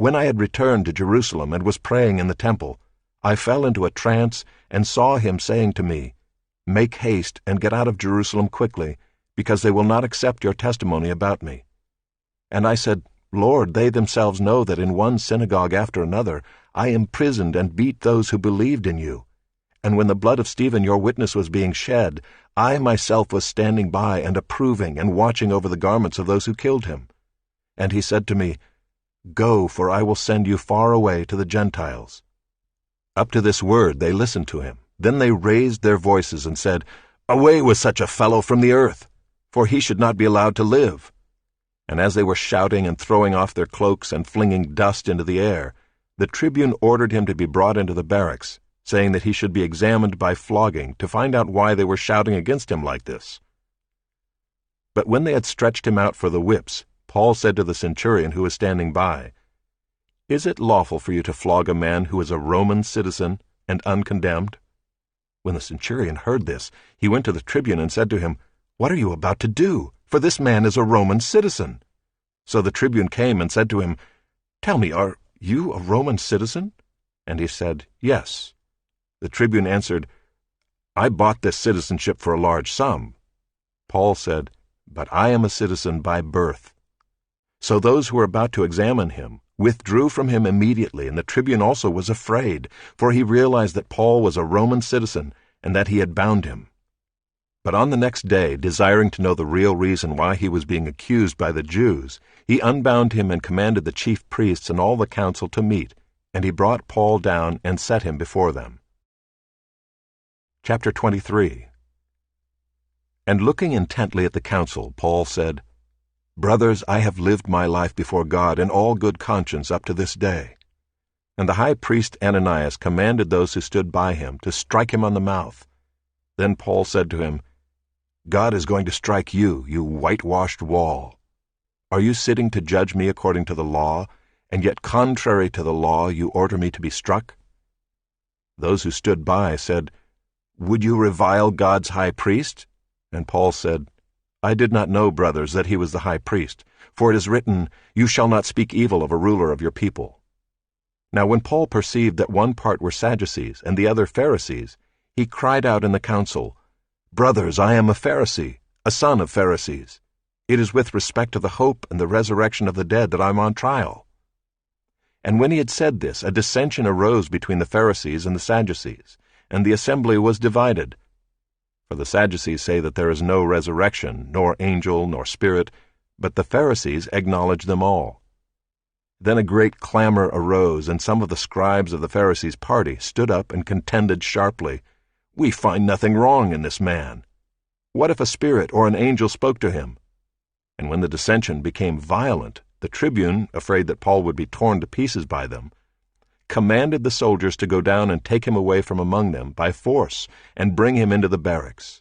When I had returned to Jerusalem and was praying in the temple, I fell into a trance and saw him saying to me, 'Make haste and get out of Jerusalem quickly, because they will not accept your testimony about me.' And I said, 'Lord, they themselves know that in one synagogue after another I imprisoned and beat those who believed in you. And when the blood of Stephen your witness was being shed, I myself was standing by and approving and watching over the garments of those who killed him.' And he said to me, 'Go, for I will send you far away to the Gentiles.' Up to this word they listened to him. Then they raised their voices and said, 'Away with such a fellow from the earth, for he should not be allowed to live.' And as they were shouting and throwing off their cloaks and flinging dust into the air, the tribune ordered him to be brought into the barracks, saying that he should be examined by flogging to find out why they were shouting against him like this. But when they had stretched him out for the whips, Paul said to the centurion who was standing by, 'Is it lawful for you to flog a man who is a Roman citizen and uncondemned?' When the centurion heard this, he went to the tribune and said to him, 'What are you about to do? For this man is a Roman citizen.' So the tribune came and said to him, 'Tell me, are you a Roman citizen?' And he said, 'Yes.' The tribune answered, 'I bought this citizenship for a large sum.' Paul said, 'But I am a citizen by birth.' So those who were about to examine him withdrew from him immediately, and the tribune also was afraid, for he realized that Paul was a Roman citizen and that he had bound him. But on the next day, desiring to know the real reason why he was being accused by the Jews, he unbound him and commanded the chief priests and all the council to meet, and he brought Paul down and set him before them. Chapter 23. And looking intently at the council, Paul said, 'Brothers, I have lived my life before God in all good conscience up to this day.' And the high priest Ananias commanded those who stood by him to strike him on the mouth. Then Paul said to him, 'God is going to strike you, you whitewashed wall. Are you sitting to judge me according to the law, and yet contrary to the law you order me to be struck?' Those who stood by said, 'Would you revile God's high priest?' And Paul said, 'I did not know, brothers, that he was the high priest, for it is written, You shall not speak evil of a ruler of your people.' Now when Paul perceived that one part were Sadducees and the other Pharisees, he cried out in the council, 'Brothers, I am a Pharisee, a son of Pharisees. It is with respect to the hope and the resurrection of the dead that I am on trial.' And when he had said this, a dissension arose between the Pharisees and the Sadducees, and the assembly was divided. For the Sadducees say that there is no resurrection, nor angel, nor spirit, but the Pharisees acknowledge them all. Then a great clamor arose, and some of the scribes of the Pharisees' party stood up and contended sharply, 'We find nothing wrong in this man. What if a spirit or an angel spoke to him?' And when the dissension became violent, the tribune, afraid that Paul would be torn to pieces by them, commanded the soldiers to go down and take him away from among them by force and bring him into the barracks.